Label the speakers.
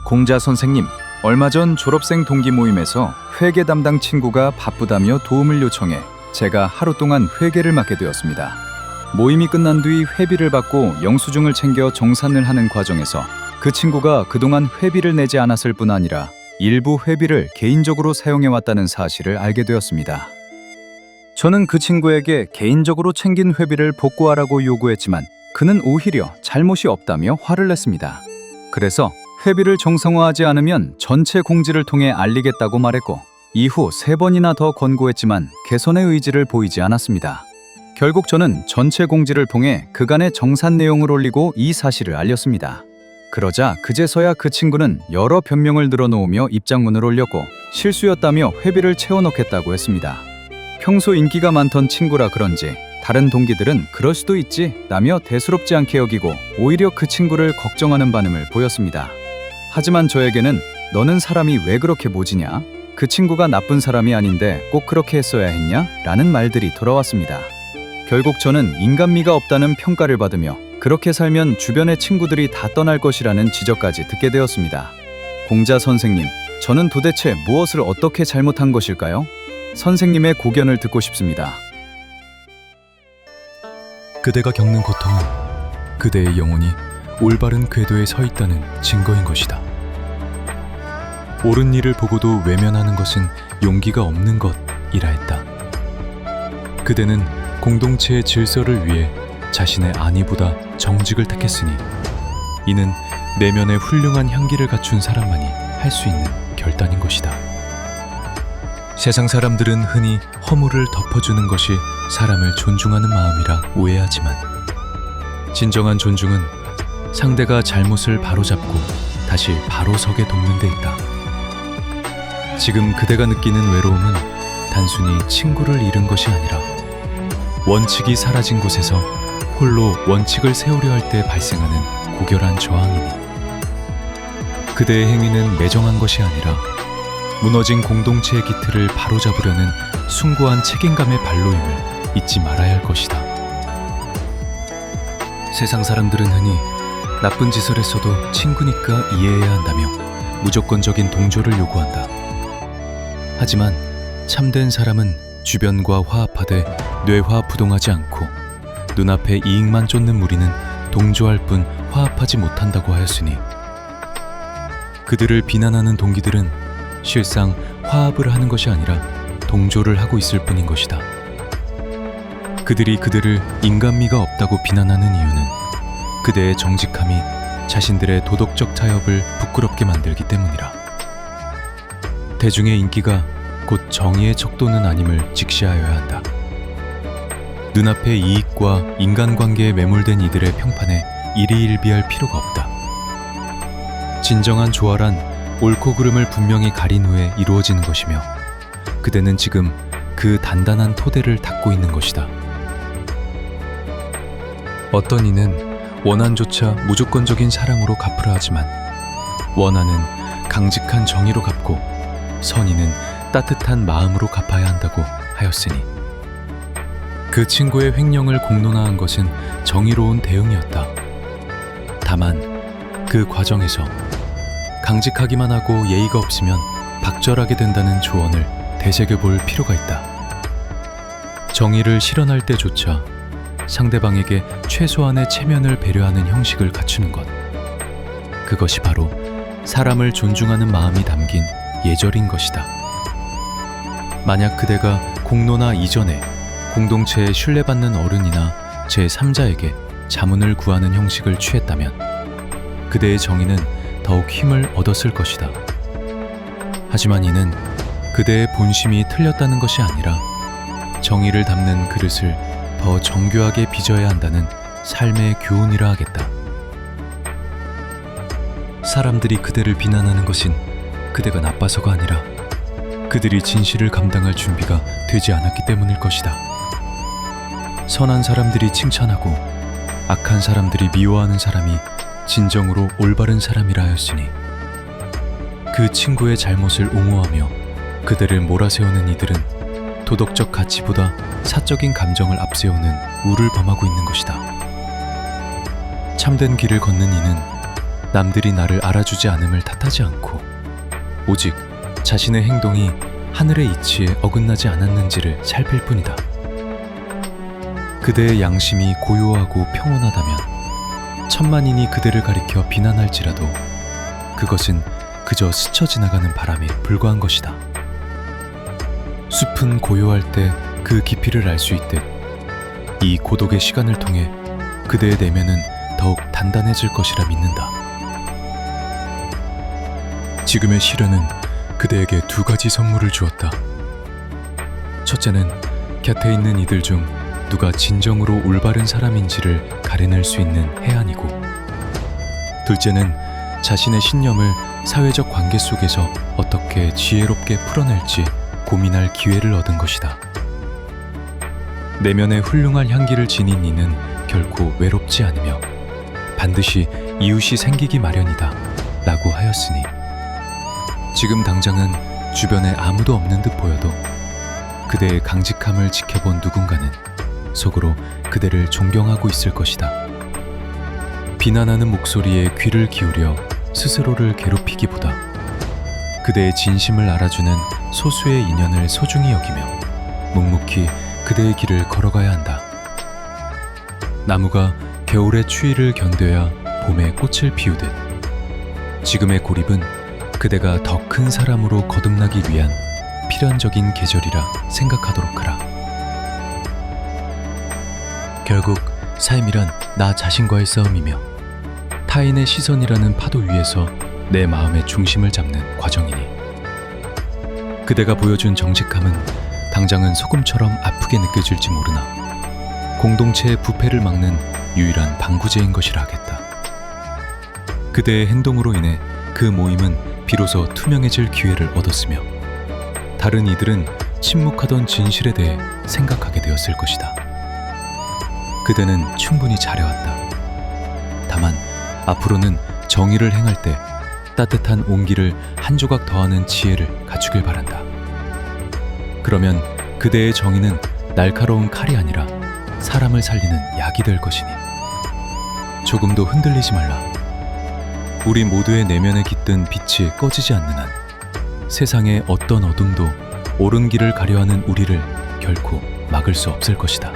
Speaker 1: 공자 선생님, 얼마 전 졸업생 동기 모임에서 회계 담당 친구가 바쁘다며 도움을 요청해 제가 하루 동안 회계를 맡게 되었습니다. 모임이 끝난 뒤 회비를 받고 영수증을 챙겨 정산을 하는 과정에서 그 친구가 그동안 회비를 내지 않았을 뿐 아니라 일부 회비를 개인적으로 사용해왔다는 사실을 알게 되었습니다. 저는 그 친구에게 개인적으로 챙긴 회비를 복구하라고 요구했지만 그는 오히려 잘못이 없다며 화를 냈습니다. 그래서 회비를 정상화하지 않으면 전체 공지를 통해 알리겠다고 말했고 이후 3번이나 더 권고했지만 개선의 의지를 보이지 않았습니다. 결국 저는 전체 공지를 통해 그간의 정산 내용을 올리고 이 사실을 알렸습니다. 그러자 그제서야 그 친구는 여러 변명을 늘어놓으며 입장문을 올렸고 실수였다며 회비를 채워넣겠다고 했습니다. 평소 인기가 많던 친구라 그런지 다른 동기들은 그럴 수도 있지 라며 대수롭지 않게 여기고 오히려 그 친구를 걱정하는 반응을 보였습니다. 하지만 저에게는 너는 사람이 왜 그렇게 모지냐? 그 친구가 나쁜 사람이 아닌데 꼭 그렇게 했어야 했냐? 라는 말들이 돌아왔습니다. 결국 저는 인간미가 없다는 평가를 받으며 그렇게 살면 주변의 친구들이 다 떠날 것이라는 지적까지 듣게 되었습니다. 공자 선생님, 저는 도대체 무엇을 어떻게 잘못한 것일까요? 선생님의 고견을 듣고 싶습니다.
Speaker 2: 그대가 겪는 고통은 그대의 영혼이 올바른 궤도에 서 있다는 증거인 것이다. 옳은 일을 보고도 외면하는 것은 용기가 없는 것이라 했다. 그대는 공동체의 질서를 위해 자신의 안위보다 정직을 택했으니 이는 내면에 훌륭한 향기를 갖춘 사람만이 할 수 있는 결단인 것이다. 세상 사람들은 흔히 허물을 덮어주는 것이 사람을 존중하는 마음이라 오해하지만 진정한 존중은 상대가 잘못을 바로잡고 다시 바로 서게 돕는 데 있다. 지금 그대가 느끼는 외로움은 단순히 친구를 잃은 것이 아니라 원칙이 사라진 곳에서 홀로 원칙을 세우려 할 때 발생하는 고결한 저항이니 그대의 행위는 매정한 것이 아니라 무너진 공동체의 기틀을 바로잡으려는 숭고한 책임감의 발로임을 잊지 말아야 할 것이다. 세상 사람들은 흔히 나쁜 짓을 했어도 친구니까 이해해야 한다며 무조건적인 동조를 요구한다. 하지만 참된 사람은 주변과 화합하되 뇌화부동하지 않고 눈앞에 이익만 쫓는 무리는 동조할 뿐 화합하지 못한다고 하였으니 그들을 비난하는 동기들은 실상 화합을 하는 것이 아니라 동조를 하고 있을 뿐인 것이다. 그들이 그들을 인간미가 없다고 비난하는 이유는 그대의 정직함이 자신들의 도덕적 타협을 부끄럽게 만들기 때문이라. 대중의 인기가 곧 정의의 척도는 아님을 직시하여야 한다. 눈앞의 이익과 인간관계에 매몰된 이들의 평판에 일희일비할 필요가 없다. 진정한 조화란 옳고 그름을 분명히 가린 후에 이루어지는 것이며 그대는 지금 그 단단한 토대를 닦고 있는 것이다. 어떤 이는 원한조차 무조건적인 사랑으로 갚으라 하지만 원한은 강직한 정의로 갚고 선의는 따뜻한 마음으로 갚아야 한다고 하였으니 그 친구의 횡령을 공론화한 것은 정의로운 대응이었다. 다만 그 과정에서 강직하기만 하고 예의가 없으면 박절하게 된다는 조언을 되새겨볼 필요가 있다. 정의를 실현할 때조차 상대방에게 최소한의 체면을 배려하는 형식을 갖추는 것, 그것이 바로 사람을 존중하는 마음이 담긴 예절인 것이다. 만약 그대가 공론화 이전에 공동체에 신뢰받는 어른이나 제3자에게 자문을 구하는 형식을 취했다면 그대의 정의는 더욱 힘을 얻었을 것이다. 하지만 이는 그대의 본심이 틀렸다는 것이 아니라 정의를 담는 그릇을 더 정교하게 빚어야 한다는 삶의 교훈이라 하겠다. 사람들이 그대를 비난하는 것은 그대가 나빠서가 아니라 그들이 진실을 감당할 준비가 되지 않았기 때문일 것이다. 선한 사람들이 칭찬하고 악한 사람들이 미워하는 사람이 진정으로 올바른 사람이라 하였으니 그 친구의 잘못을 옹호하며 그들을 몰아세우는 이들은 도덕적 가치보다 사적인 감정을 앞세우는 우를 범하고 있는 것이다. 참된 길을 걷는 이는 남들이 나를 알아주지 않음을 탓하지 않고 오직 자신의 행동이 하늘의 이치에 어긋나지 않았는지를 살필 뿐이다. 그대의 양심이 고요하고 평온하다면 천만인이 그대를 가리켜 비난할지라도 그것은 그저 스쳐 지나가는 바람에 불과한 것이다. 숲은 고요할 때 그 깊이를 알 수 있듯 이 고독의 시간을 통해 그대의 내면은 더욱 단단해질 것이라 믿는다. 지금의 시련은 그대에게 두 가지 선물을 주었다. 첫째는 곁에 있는 이들 중 누가 진정으로 올바른 사람인지를 가려낼 수 있는 해안이고, 둘째는 자신의 신념을 사회적 관계 속에서 어떻게 지혜롭게 풀어낼지 고민할 기회를 얻은 것이다. 내면에 훌륭한 향기를 지닌 이는 결코 외롭지 않으며 반드시 이웃이 생기기 마련이다 라고 하였으니 지금 당장은 주변에 아무도 없는 듯 보여도 그대의 강직함을 지켜본 누군가는 속으로 그대를 존경하고 있을 것이다. 비난하는 목소리에 귀를 기울여 스스로를 괴롭히기보다 그대의 진심을 알아주는 소수의 인연을 소중히 여기며 묵묵히 그대의 길을 걸어가야 한다. 나무가 겨울의 추위를 견뎌야 봄에 꽃을 피우듯 지금의 고립은 그대가 더 큰 사람으로 거듭나기 위한 필연적인 계절이라 생각하도록 하라. 결국 삶이란 나 자신과의 싸움이며 타인의 시선이라는 파도 위에서 내 마음의 중심을 잡는 과정이니 그대가 보여준 정직함은 당장은 소금처럼 아프게 느껴질지 모르나 공동체의 부패를 막는 유일한 방부제인 것이라 하겠다. 그대의 행동으로 인해 그 모임은 비로소 투명해질 기회를 얻었으며 다른 이들은 침묵하던 진실에 대해 생각하게 되었을 것이다. 그대는 충분히 잘해왔다. 다만 앞으로는 정의를 행할 때 따뜻한 온기를 한 조각 더하는 지혜를 갖추길 바란다. 그러면 그대의 정의는 날카로운 칼이 아니라 사람을 살리는 약이 될 것이니 조금도 흔들리지 말라. 우리 모두의 내면에 깃든 빛이 꺼지지 않는 한 세상의 어떤 어둠도 옳은 길을 가려하는 우리를 결코 막을 수 없을 것이다.